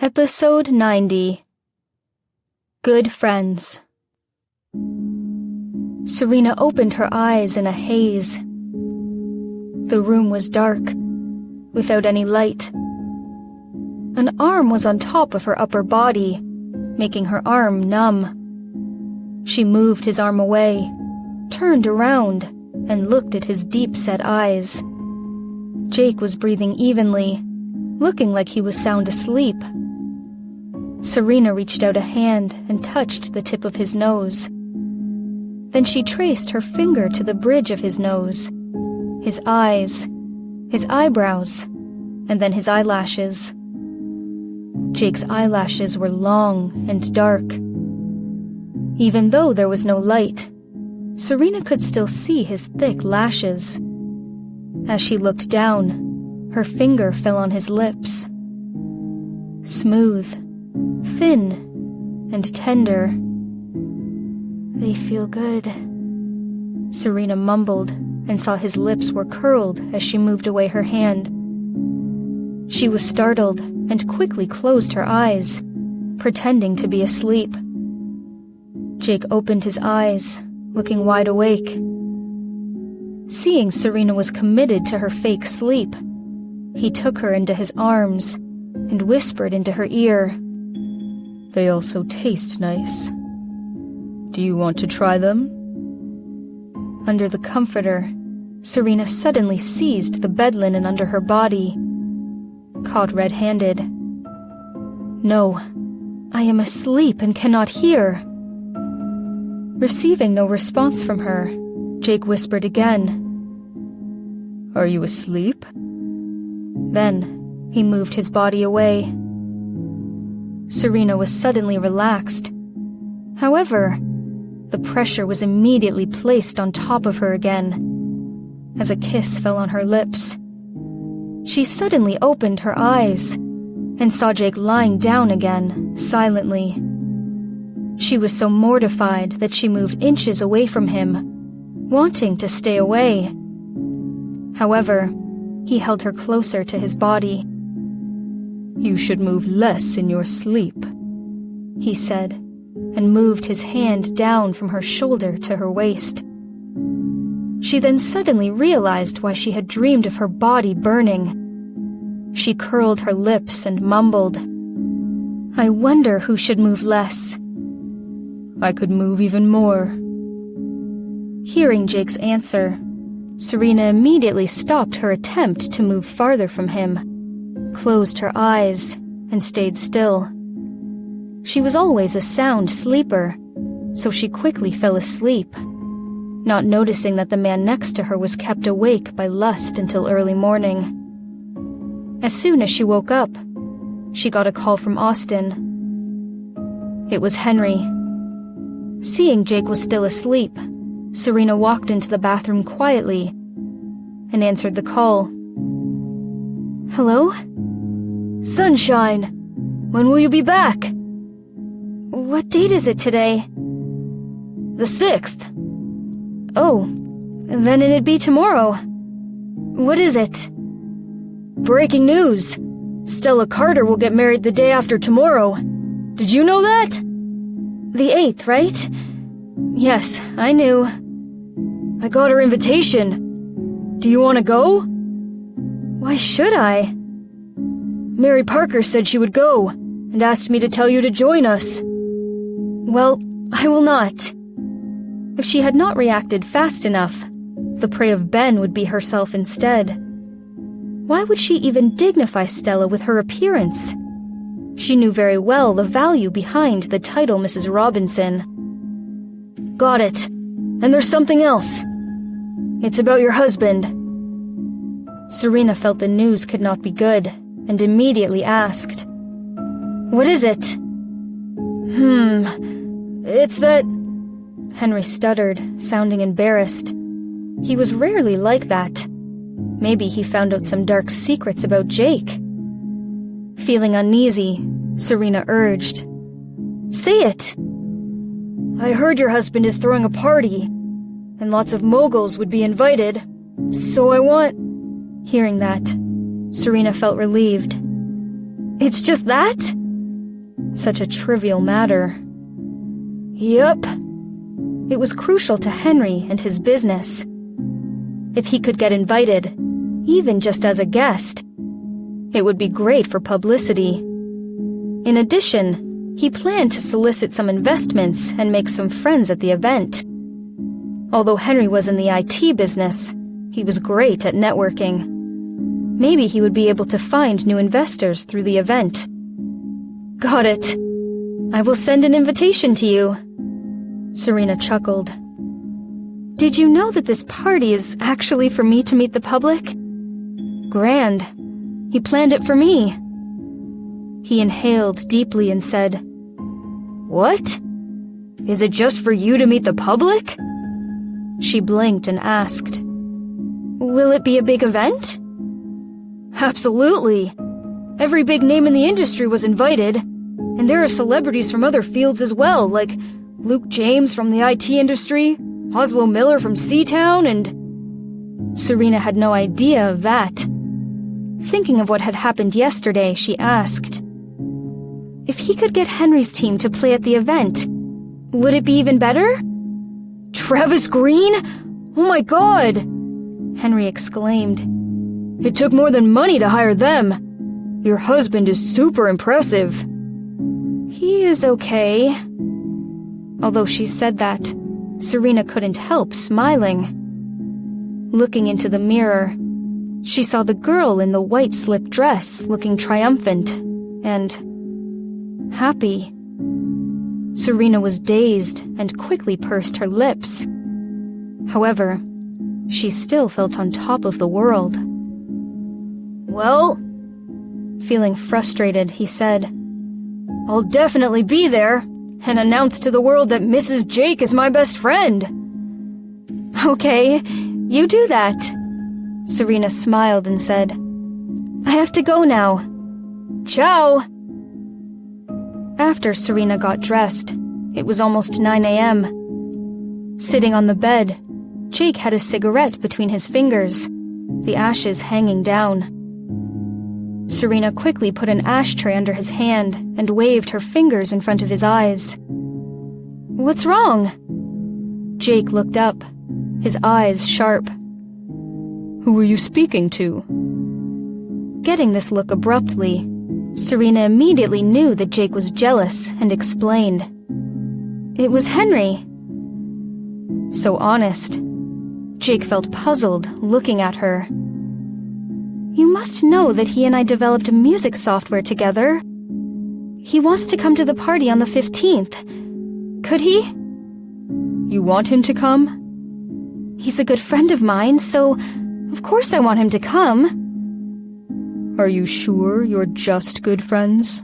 Episode 90. Good Friends. Serena opened her eyes in a haze. The room was dark, without any light. An arm was on top of her upper body, making her arm numb. She moved his arm away, turned around, and looked at his deep-set eyes. Jake was breathing evenly, looking like he was sound asleep. Serena reached out a hand and touched the tip of his nose. Then she traced her finger to the bridge of his nose, his eyes, his eyebrows, and then his eyelashes. Jake's eyelashes were long and dark. Even though there was no light, Serena could still see his thick lashes. As she looked down, her finger fell on his lips. Smooth, thin, and tender. "They feel good," Serena mumbled and saw his lips were curled as she moved away her hand. She was startled and quickly closed her eyes, pretending to be asleep. Jake opened his eyes, looking wide awake. Seeing Serena was committed to her fake sleep, he took her into his arms and whispered into her ear, "They also taste nice. Do you want to try them?" Under the comforter, Serena suddenly seized the bed linen under her body, caught red-handed. "No, I am asleep and cannot hear." Receiving no response from her, Jake whispered again, "Are you asleep?" Then he moved his body away. Serena was suddenly relaxed. However, the pressure was immediately placed on top of her again, as a kiss fell on her lips. She suddenly opened her eyes and saw Jake lying down again, silently. She was so mortified that she moved inches away from him, wanting to stay away. However, he held her closer to his body. "You should move less in your sleep," he said, and moved his hand down from her shoulder to her waist. She then suddenly realized why she had dreamed of her body burning. She curled her lips and mumbled, "I wonder who should move less." "I could move even more." Hearing Jake's answer, Serena immediately stopped her attempt to move farther from him, closed her eyes, and stayed still. She was always a sound sleeper, so she quickly fell asleep, not noticing that the man next to her was kept awake by lust until early morning. As soon as she woke up, she got a call from Austin. It was Henry. Seeing Jake was still asleep, Serena walked into the bathroom quietly and answered the call. "Hello? Sunshine, when will you be back?" "What date is it today?" "The 6th. "Oh, then it'd be tomorrow." "What is it?" "Breaking news. Stella Carter will get married the day after tomorrow. Did you know that?" "The 8th, right?" "Yes, I knew." "I got her invitation. Do you want to go?" "Why should I?" "Mary Parker said she would go, and asked me to tell you to join us." "Well, I will not." If she had not reacted fast enough, the prey of Ben would be herself instead. Why would she even dignify Stella with her appearance? She knew very well the value behind the title Mrs. Robinson. "Got it. And there's something else. It's about your husband." Serena felt the news could not be good, and immediately asked, "What is it?" It's that..." Henry stuttered, sounding embarrassed. He was rarely like that. Maybe he found out some dark secrets about Jake. Feeling uneasy, Serena urged, "Say it." "I heard your husband is throwing a party, and lots of moguls would be invited, so I want..." Hearing that, Serena felt relieved. "It's just that?" Such a trivial matter. Yep. It was crucial to Henry and his business. If he could get invited, even just as a guest, it would be great for publicity. In addition, he planned to solicit some investments and make some friends at the event. Although Henry was in the IT business, he was great at networking. Maybe he would be able to find new investors through the event. Got it. I will send an invitation to you. Serena chuckled. Did you know that this party is actually for me to meet the public? Grand. He planned it for me. He inhaled deeply and said, What? Is it just for you to meet the public? She blinked and asked, Will it be a big event? Absolutely. Every big name in the industry was invited, and there are celebrities from other fields as well, like Luke James from the IT industry, Oslo Miller from Seatown, and... Serena had no idea of that. Thinking of what had happened yesterday, she asked, If he could get Henry's team to play at the event, would it be even better? Travis Green? Oh my God! Henry exclaimed. It took more than money to hire them. Your husband is super impressive. He is okay. Although she said that, Serena couldn't help smiling. Looking into the mirror, she saw the girl in the white slip dress looking triumphant and happy. Serena was dazed and quickly pursed her lips. However, she still felt on top of the world. Well, feeling frustrated, he said, I'll definitely be there and announce to the world that Mrs. Jake is my best friend. Okay, you do that. Serena smiled and said, I have to go now. Ciao. After Serena got dressed, it was almost 9 a.m. Sitting on the bed, Jake had a cigarette between his fingers, the ashes hanging down. Serena quickly put an ashtray under his hand and waved her fingers in front of his eyes. What's wrong? Jake looked up, his eyes sharp. Who were you speaking to? Getting this look abruptly, Serena immediately knew that Jake was jealous and explained. It was Henry. So honest. Jake felt puzzled looking at her. You must know that he and I developed music software together. He wants to come to the party on the 15th. Could he? You want him to come? He's a good friend of mine, so of course I want him to come. Are you sure you're just good friends?